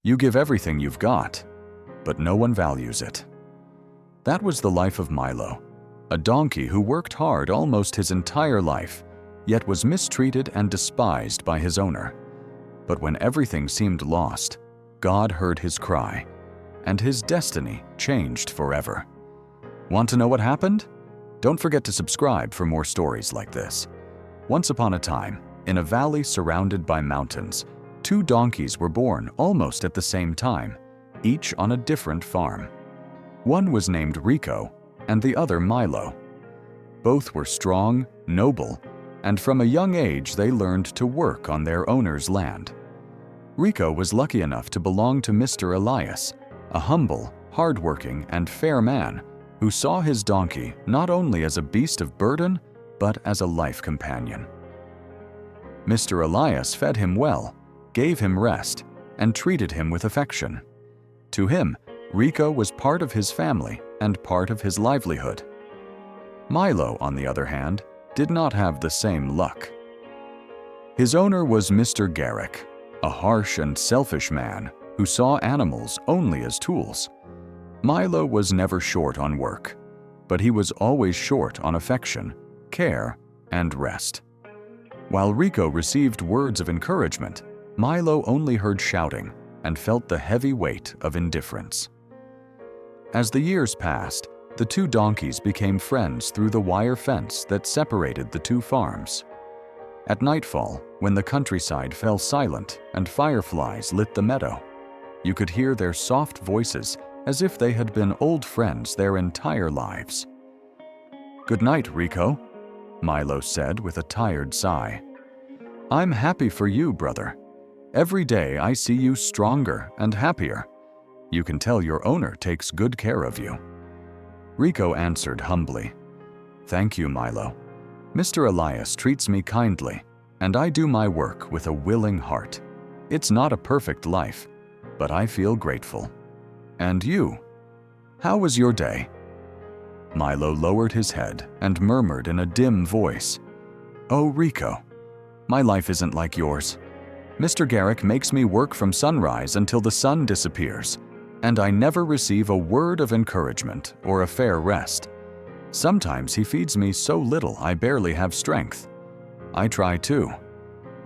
You give everything you've got, but no one values it. That was the life of Milo, a donkey who worked hard almost his entire life, yet was mistreated and despised by his owner. But when everything seemed lost, God heard his cry, and his destiny changed forever. Want to know what happened? Don't forget to subscribe for more stories like this. Once upon a time, in a valley surrounded by mountains, two donkeys were born almost at the same time, each on a different farm. One was named Rico, and the other Milo. Both were strong, noble, and from a young age they learned to work on their owner's land. Rico was lucky enough to belong to Mr. Elias, a humble, hardworking, and fair man who saw his donkey not only as a beast of burden, but as a life companion. Mr. Elias fed him well, gave him rest, and treated him with affection. To him, Rico was part of his family and part of his livelihood. Milo, on the other hand, did not have the same luck. His owner was Mr. Garrick, a harsh and selfish man who saw animals only as tools. Milo was never short on work, but he was always short on affection, care, and rest. While Rico received words of encouragement, Milo only heard shouting and felt the heavy weight of indifference. As the years passed, the two donkeys became friends through the wire fence that separated the two farms. At nightfall, when the countryside fell silent and fireflies lit the meadow, you could hear their soft voices as if they had been old friends their entire lives. "Good night, Rico," Milo said with a tired sigh. "I'm happy for you, brother. Every day I see you stronger and happier. You can tell your owner takes good care of you." Rico answered humbly, "Thank you, Milo. Mr. Elias treats me kindly, and I do my work with a willing heart. It's not a perfect life, but I feel grateful. And you? How was your day?" Milo lowered his head and murmured in a dim voice, "Oh, Rico, my life isn't like yours. Mr. Garrick makes me work from sunrise until the sun disappears, and I never receive a word of encouragement or a fair rest. Sometimes he feeds me so little I barely have strength. I try too.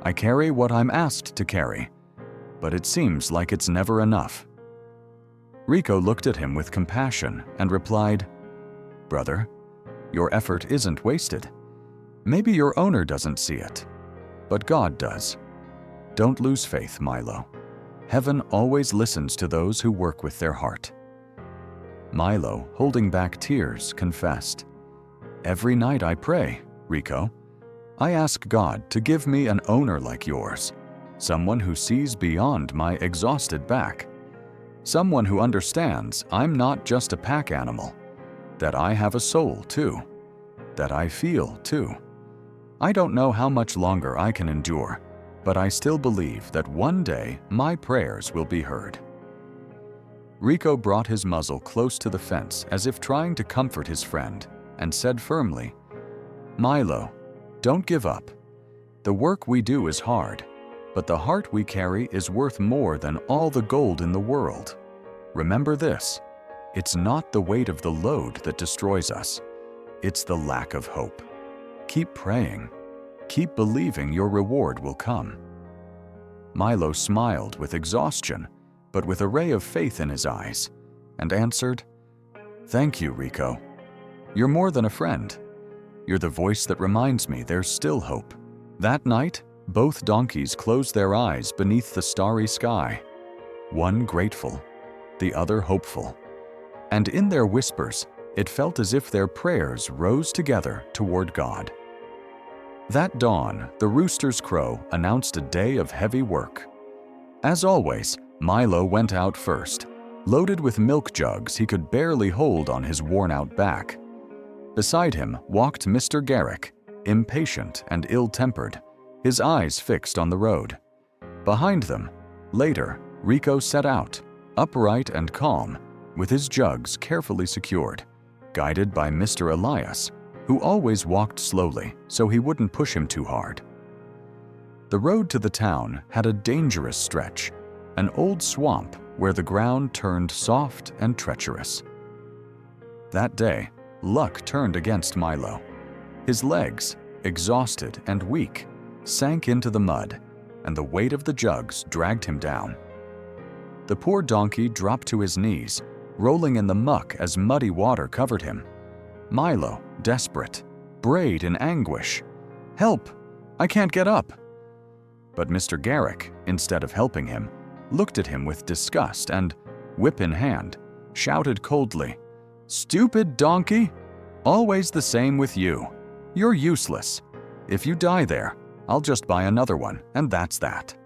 I carry what I'm asked to carry, but it seems like it's never enough." Rico looked at him with compassion and replied, "Brother, your effort isn't wasted. Maybe your owner doesn't see it, but God does. Don't lose faith, Milo. Heaven always listens to those who work with their heart." Milo, holding back tears, confessed, "Every night I pray, Rico. I ask God to give me an owner like yours, someone who sees beyond my exhausted back, someone who understands I'm not just a pack animal, that I have a soul too, that I feel too. I don't know how much longer I can endure, but I still believe that one day my prayers will be heard." Rico brought his muzzle close to the fence as if trying to comfort his friend, and said firmly, "Milo, don't give up. The work we do is hard, but the heart we carry is worth more than all the gold in the world. Remember this, it's not the weight of the load that destroys us, it's the lack of hope. Keep praying. Keep believing your reward will come." Milo smiled with exhaustion, but with a ray of faith in his eyes, and answered, "Thank you, Rico. You're more than a friend. You're the voice that reminds me there's still hope." That night, both donkeys closed their eyes beneath the starry sky, one grateful, the other hopeful. And in their whispers, it felt as if their prayers rose together toward God. That dawn, the rooster's crow announced a day of heavy work. As always, Milo went out first, loaded with milk jugs he could barely hold on his worn-out back. Beside him walked Mr. Garrick, impatient and ill-tempered, his eyes fixed on the road. Behind them, later, Rico set out, upright and calm, with his jugs carefully secured, guided by Mr. Elias, who always walked slowly so he wouldn't push him too hard. The road to the town had a dangerous stretch, an old swamp where the ground turned soft and treacherous. That day, luck turned against Milo. His legs, exhausted and weak, sank into the mud, and the weight of the jugs dragged him down. The poor donkey dropped to his knees, rolling in the muck as muddy water covered him. Milo, desperate, brayed in anguish, "Help! I can't get up!" But Mr. Garrick, instead of helping him, looked at him with disgust and, whip in hand, shouted coldly, "Stupid donkey! Always the same with you. You're useless. If you die there, I'll just buy another one, and that's that."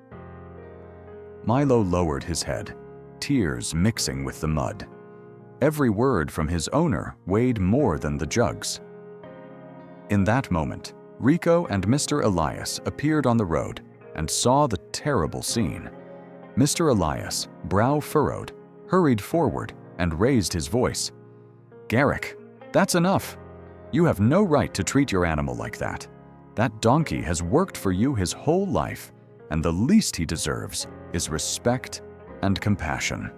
Milo lowered his head, tears mixing with the mud. Every word from his owner weighed more than the jugs. In that moment, Rico and Mr. Elias appeared on the road and saw the terrible scene. Mr. Elias, brow furrowed, hurried forward and raised his voice. "Garrick, that's enough. You have no right to treat your animal like that. That donkey has worked for you his whole life, and the least he deserves is respect and compassion."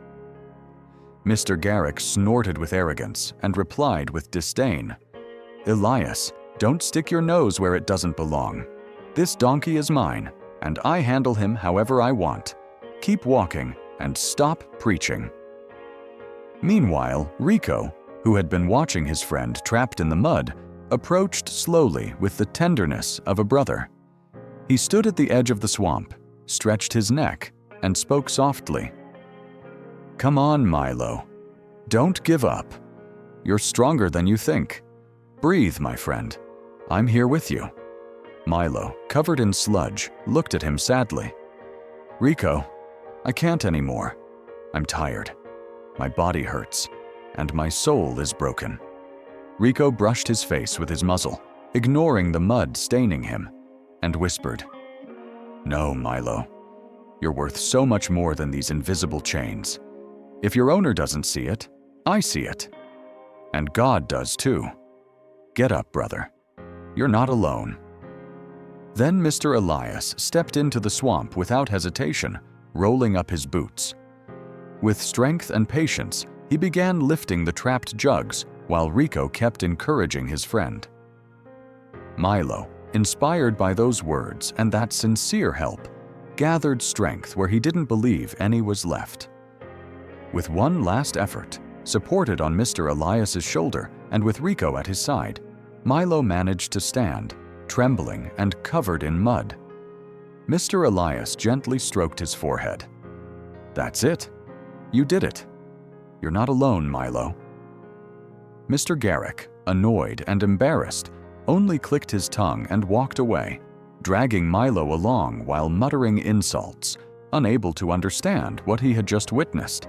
Mr. Garrick snorted with arrogance and replied with disdain, "Elias, don't stick your nose where it doesn't belong. This donkey is mine, and I handle him however I want. Keep walking and stop preaching." Meanwhile, Rico, who had been watching his friend trapped in the mud, approached slowly with the tenderness of a brother. He stood at the edge of the swamp, stretched his neck, and spoke softly. "Come on, Milo. Don't give up. You're stronger than you think. Breathe, my friend. I'm here with you." Milo, covered in sludge, looked at him sadly. "Rico, I can't anymore. I'm tired. My body hurts, and my soul is broken." Rico brushed his face with his muzzle, ignoring the mud staining him, and whispered, "No, Milo. You're worth so much more than these invisible chains. If your owner doesn't see it, I see it. And God does too. Get up, brother. You're not alone." Then Mr. Elias stepped into the swamp without hesitation, rolling up his boots. With strength and patience, he began lifting the trapped jugs while Rico kept encouraging his friend. Milo, inspired by those words and that sincere help, gathered strength where he didn't believe any was left. With one last effort, supported on Mr. Elias's shoulder and with Rico at his side, Milo managed to stand, trembling and covered in mud. Mr. Elias gently stroked his forehead. "That's it. You did it. You're not alone, Milo." Mr. Garrick, annoyed and embarrassed, only clicked his tongue and walked away, dragging Milo along while muttering insults, unable to understand what he had just witnessed.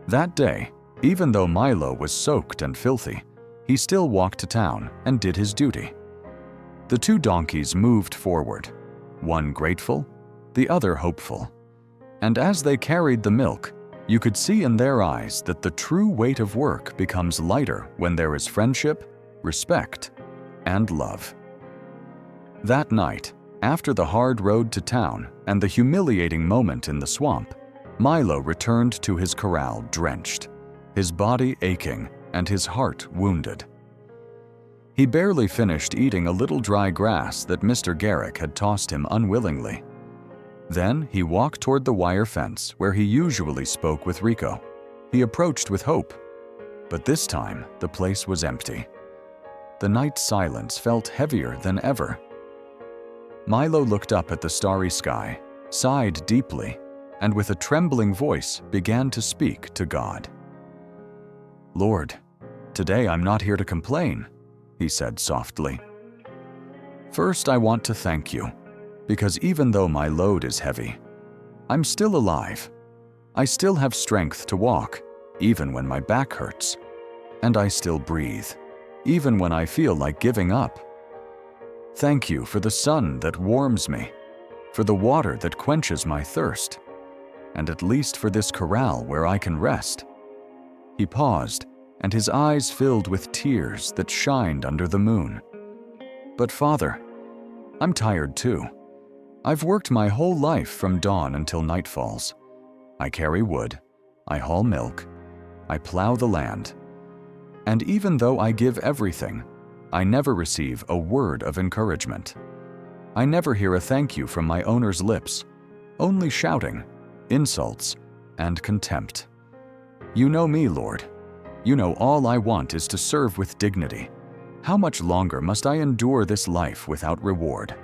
That day, even though Milo was soaked and filthy, he still walked to town and did his duty. The two donkeys moved forward, one grateful, the other hopeful. And as they carried the milk, you could see in their eyes that the true weight of work becomes lighter when there is friendship, respect, and love. That night, after the hard road to town and the humiliating moment in the swamp, Milo returned to his corral drenched, his body aching and his heart wounded. He barely finished eating a little dry grass that Mr. Garrick had tossed him unwillingly. Then he walked toward the wire fence where he usually spoke with Rico. He approached with hope, but this time the place was empty. The night silence felt heavier than ever. Milo looked up at the starry sky, sighed deeply, and with a trembling voice began to speak to God. "Lord, today I'm not here to complain," he said softly. "First, I want to thank you, because even though my load is heavy, I'm still alive. I still have strength to walk, even when my back hurts, and I still breathe, even when I feel like giving up. Thank you for the sun that warms me, for the water that quenches my thirst, and at least for this corral where I can rest." He paused, and his eyes filled with tears that shined under the moon. "But Father, I'm tired too. I've worked my whole life from dawn until night falls. I carry wood, I haul milk, I plow the land. And even though I give everything, I never receive a word of encouragement. I never hear a thank you from my owner's lips, only shouting, insults, and contempt. You know me, Lord. You know all I want is to serve with dignity. How much longer must I endure this life without reward?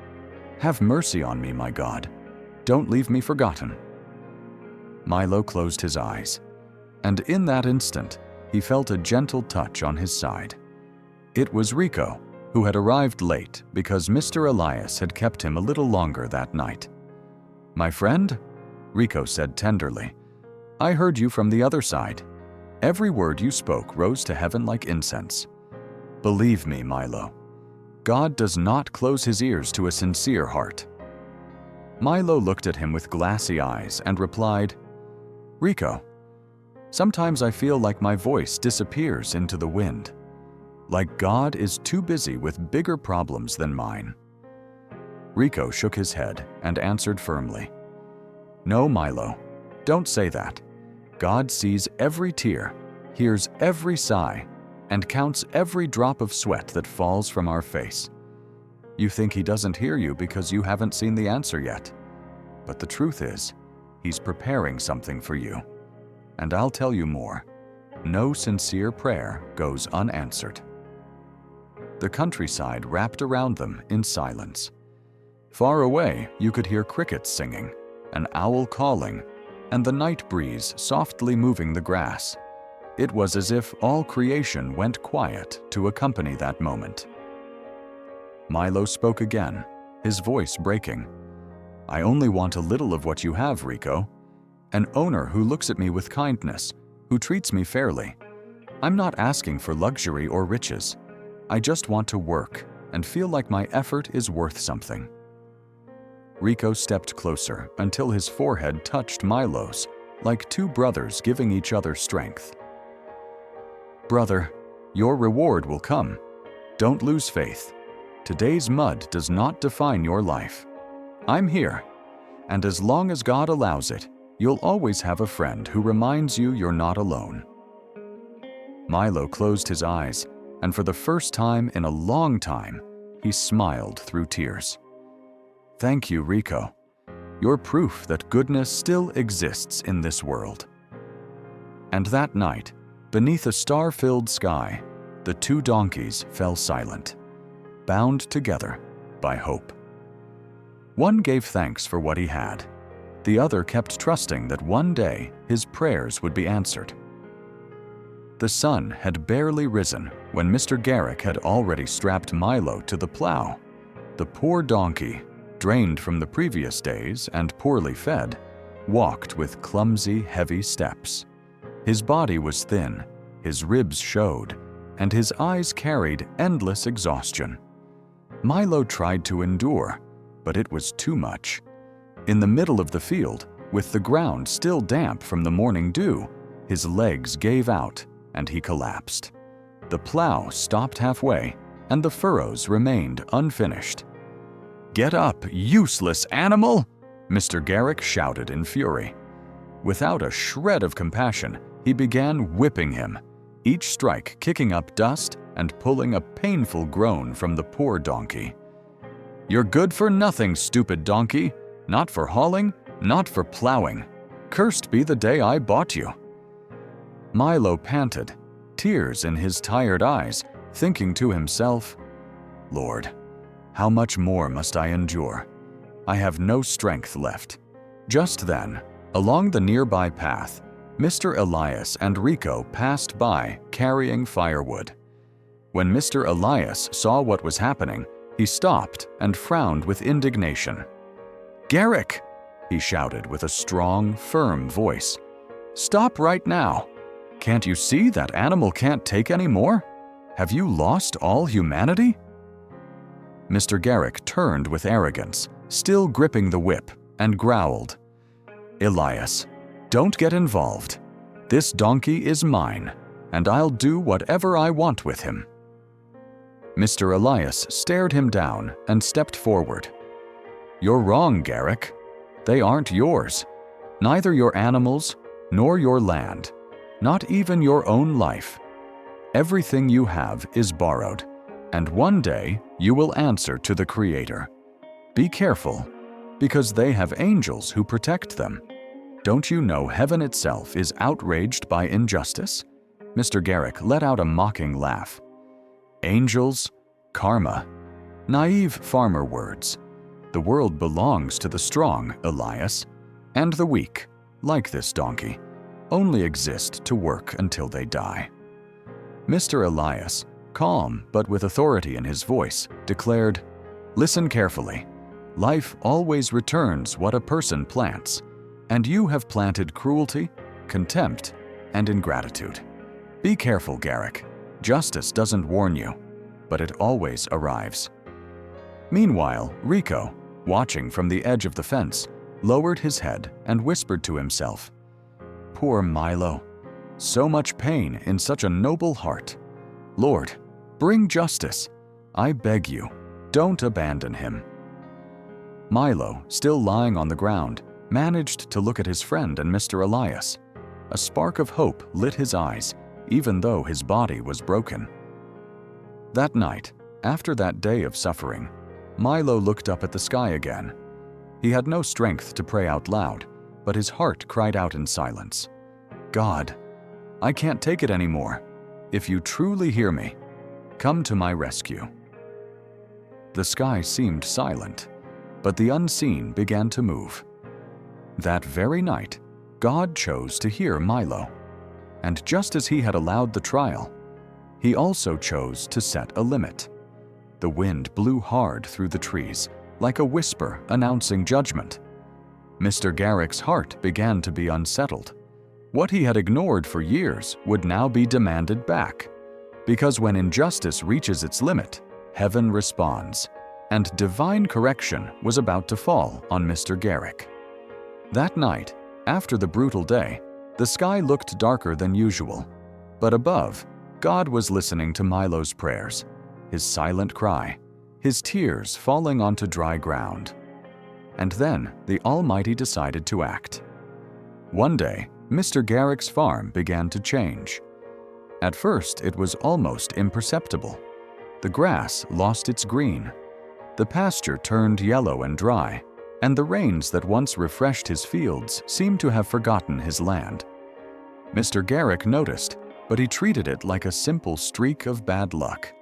Have mercy on me, my God. Don't leave me forgotten. Milo closed his eyes, and in that instant, he felt a gentle touch on his side. It was Rico, who had arrived late because Mr. Elias had kept him a little longer that night. "My friend," Rico said tenderly, "I heard you from the other side. Every word you spoke rose to heaven like incense. Believe me, Milo, God does not close his ears to a sincere heart." Milo looked at him with glassy eyes and replied, "Rico, sometimes I feel like my voice disappears into the wind, like God is too busy with bigger problems than mine." Rico shook his head and answered firmly, "No, Milo, don't say that. God sees every tear, hears every sigh, and counts every drop of sweat that falls from our face. You think he doesn't hear you because you haven't seen the answer yet. But the truth is, he's preparing something for you. And I'll tell you more. No sincere prayer goes unanswered." The countryside wrapped around them in silence. Far away, you could hear crickets singing, an owl calling, and the night breeze softly moving the grass. It was as if all creation went quiet to accompany that moment. Milo spoke again, his voice breaking. "I only want a little of what you have, Rico. An owner who looks at me with kindness, who treats me fairly. I'm not asking for luxury or riches. I just want to work and feel like my effort is worth something." Rico stepped closer until his forehead touched Milo's, like two brothers giving each other strength. "Brother, your reward will come. Don't lose faith. Today's mud does not define your life. I'm here, and as long as God allows it, you'll always have a friend who reminds you you're not alone." Milo closed his eyes, and for the first time in a long time, he smiled through tears. "Thank you, Rico. You're proof that goodness still exists in this world." And that night, beneath a star-filled sky, the two donkeys fell silent, bound together by hope. One gave thanks for what he had. The other kept trusting that one day his prayers would be answered. The sun had barely risen when Mr. Garrick had already strapped Milo to the plow. The poor donkey, drained from the previous days and poorly fed, walked with clumsy, heavy steps. His body was thin, his ribs showed, and his eyes carried endless exhaustion. Milo tried to endure, but it was too much. In the middle of the field, with the ground still damp from the morning dew, his legs gave out and he collapsed. The plow stopped halfway, and the furrows remained unfinished. "Get up, useless animal!" Mr. Garrick shouted in fury. Without a shred of compassion, he began whipping him, each strike kicking up dust and pulling a painful groan from the poor donkey. "You're good for nothing, stupid donkey! Not for hauling, not for plowing. Cursed be the day I bought you." Milo panted, tears in his tired eyes, thinking to himself, "Lord, how much more must I endure? I have no strength left." Just then, along the nearby path, Mr. Elias and Rico passed by carrying firewood. When Mr. Elias saw what was happening, he stopped and frowned with indignation. "Garrick!" he shouted with a strong, firm voice. "Stop right now! Can't you see that animal can't take any more? Have you lost all humanity?" Mr. Garrick turned with arrogance, still gripping the whip, and growled, "Elias, don't get involved. This donkey is mine, and I'll do whatever I want with him." Mr. Elias stared him down and stepped forward. "You're wrong, Garrick. They aren't yours. Neither your animals, nor your land, not even your own life. Everything you have is borrowed, and one day you will answer to the Creator. Be careful, because they have angels who protect them. Don't you know heaven itself is outraged by injustice?" Mr. Garrick let out a mocking laugh. "Angels, karma, naive farmer words. The world belongs to the strong, Elias, and the weak, like this donkey, only exist to work until they die." Mr. Elias, calm but with authority in his voice, declared, "Listen carefully. Life always returns what a person plants, and you have planted cruelty, contempt, and ingratitude. Be careful, Garrick. Justice doesn't warn you, but it always arrives." Meanwhile, Rico, watching from the edge of the fence, lowered his head and whispered to himself, "Poor Milo. So much pain in such a noble heart. Lord, bring justice. I beg you, don't abandon him." Milo, still lying on the ground, managed to look at his friend and Mr. Elias. A spark of hope lit his eyes, even though his body was broken. That night, after that day of suffering, Milo looked up at the sky again. He had no strength to pray out loud, but his heart cried out in silence, "God, I can't take it anymore. If you truly hear me, come to my rescue." The sky seemed silent, but the unseen began to move. That very night, God chose to hear Milo. And just as he had allowed the trial, he also chose to set a limit. The wind blew hard through the trees, like a whisper announcing judgment. Mr. Garrick's heart began to be unsettled. What he had ignored for years would now be demanded back, because when injustice reaches its limit, heaven responds, and divine correction was about to fall on Mr. Garrick. That night, after the brutal day, the sky looked darker than usual, but above, God was listening to Milo's prayers, his silent cry, his tears falling onto dry ground. And then the Almighty decided to act. One day, Mr. Garrick's farm began to change. At first, it was almost imperceptible. The grass lost its green. The pasture turned yellow and dry, and the rains that once refreshed his fields seemed to have forgotten his land. Mr. Garrick noticed, but he treated it like a simple streak of bad luck.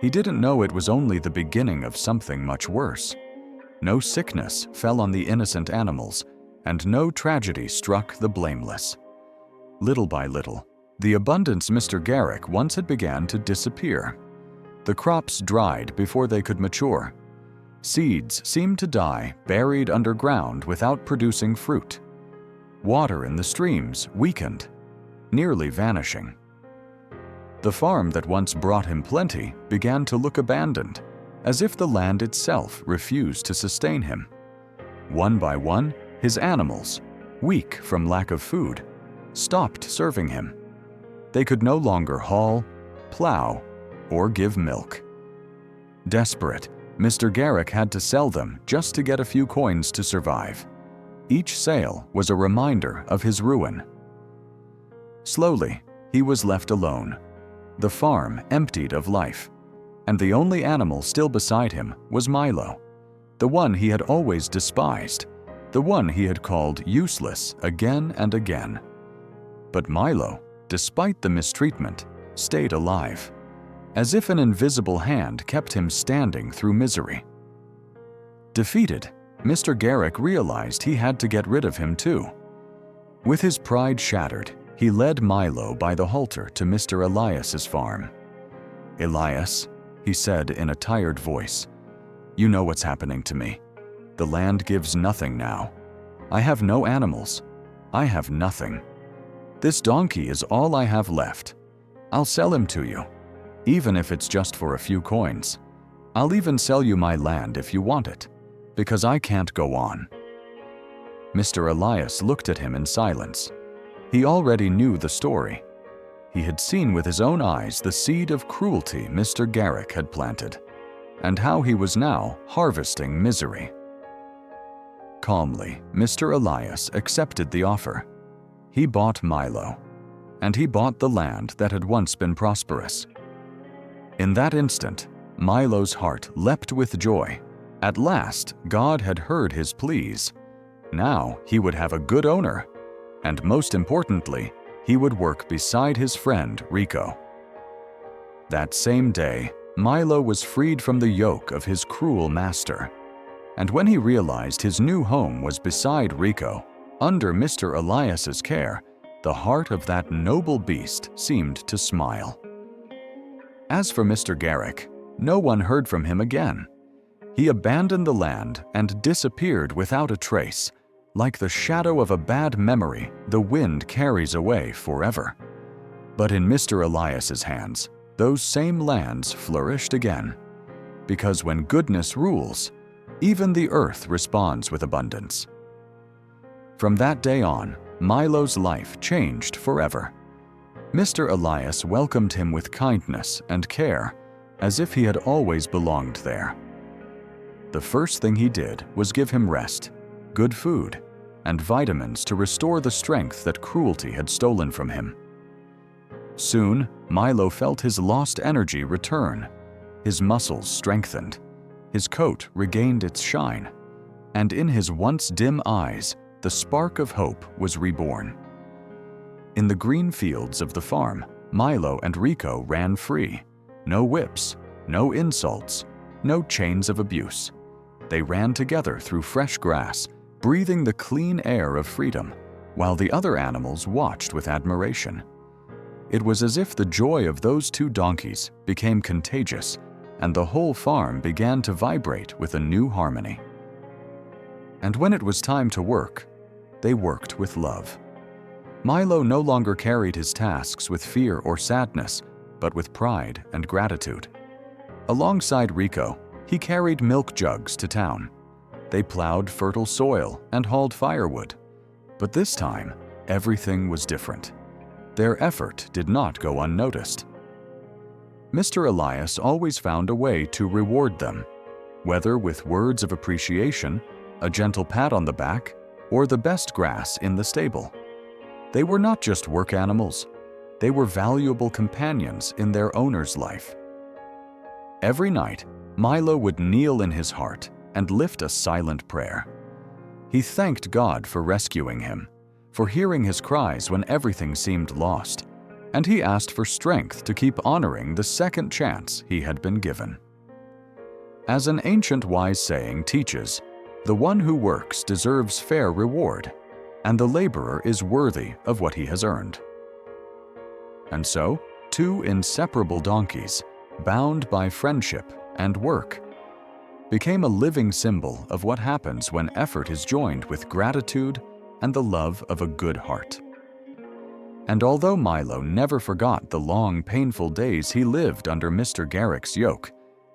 He didn't know it was only the beginning of something much worse. No sickness fell on the innocent animals, and no tragedy struck the blameless. Little by little, the abundance Mr. Garrick once had began to disappear. The crops dried before they could mature. Seeds seemed to die buried underground without producing fruit. Water in the streams weakened, nearly vanishing. The farm that once brought him plenty began to look abandoned, as if the land itself refused to sustain him. One by one, his animals, weak from lack of food, stopped serving him. They could no longer haul, plow, or give milk. Desperate, Mr. Garrick had to sell them just to get a few coins to survive. Each sale was a reminder of his ruin. Slowly, he was left alone, the farm emptied of life, and the only animal still beside him was Milo, the one he had always despised, the one he had called useless again and again. But Milo, despite the mistreatment, stayed alive, as if an invisible hand kept him standing through misery. Defeated, Mr. Garrick realized he had to get rid of him too. With his pride shattered, he led Milo by the halter to Mr. Elias's farm. "Elias," he said in a tired voice, "you know what's happening to me. The land gives nothing now. I have no animals. I have nothing. This donkey is all I have left. I'll sell him to you, even if it's just for a few coins. I'll even sell you my land if you want it, because I can't go on." Mr. Elias looked at him in silence. He already knew the story. He had seen with his own eyes the seed of cruelty Mr. Garrick had planted, and how he was now harvesting misery. Calmly, Mr. Elias accepted the offer. He bought Milo, and he bought the land that had once been prosperous. In that instant, Milo's heart leapt with joy. At last, God had heard his pleas. Now he would have a good owner, and most importantly, he would work beside his friend Rico. That same day, Milo was freed from the yoke of his cruel master. And when he realized his new home was beside Rico, under Mr. Elias's care, the heart of that noble beast seemed to smile. As for Mr. Garrick, no one heard from him again. He abandoned the land and disappeared without a trace, like the shadow of a bad memory the wind carries away forever. But in Mr. Elias's hands, those same lands flourished again. Because when goodness rules, even the earth responds with abundance. From that day on, Milo's life changed forever. Mr. Elias welcomed him with kindness and care, as if he had always belonged there. The first thing he did was give him rest, good food, and vitamins to restore the strength that cruelty had stolen from him. Soon, Milo felt his lost energy return. His muscles strengthened, his coat regained its shine, and in his once dim eyes, the spark of hope was reborn. In the green fields of the farm, Milo and Rico ran free. No whips, no insults, no chains of abuse. They ran together through fresh grass, breathing the clean air of freedom, while the other animals watched with admiration. It was as if the joy of those two donkeys became contagious, and the whole farm began to vibrate with a new harmony. And when it was time to work, they worked with love. Milo no longer carried his tasks with fear or sadness, but with pride and gratitude. Alongside Rico, he carried milk jugs to town. They plowed fertile soil and hauled firewood. But this time, everything was different. Their effort did not go unnoticed. Mr. Elias always found a way to reward them, whether with words of appreciation, a gentle pat on the back, or the best grass in the stable. They were not just work animals. They were valuable companions in their owner's life. Every night, Milo would kneel in his heart and lift a silent prayer. He thanked God for rescuing him, for hearing his cries when everything seemed lost, and he asked for strength to keep honoring the second chance he had been given. As an ancient wise saying teaches, the one who works deserves fair reward, and the laborer is worthy of what he has earned. And so, two inseparable donkeys, bound by friendship and work, became a living symbol of what happens when effort is joined with gratitude and the love of a good heart. And although Milo never forgot the long, painful days he lived under Mr. Garrick's yoke,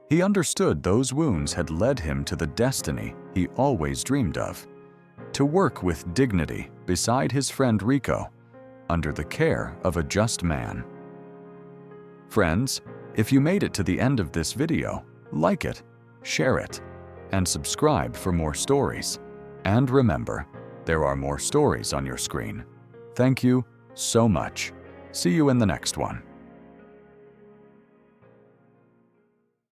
he understood those wounds had led him to the destiny he always dreamed of: to work with dignity beside his friend Rico, under the care of a just man. Friends, if you made it to the end of this video, like it, share it, and subscribe for more stories. And remember, there are more stories on your screen. Thank you so much. See you in the next one.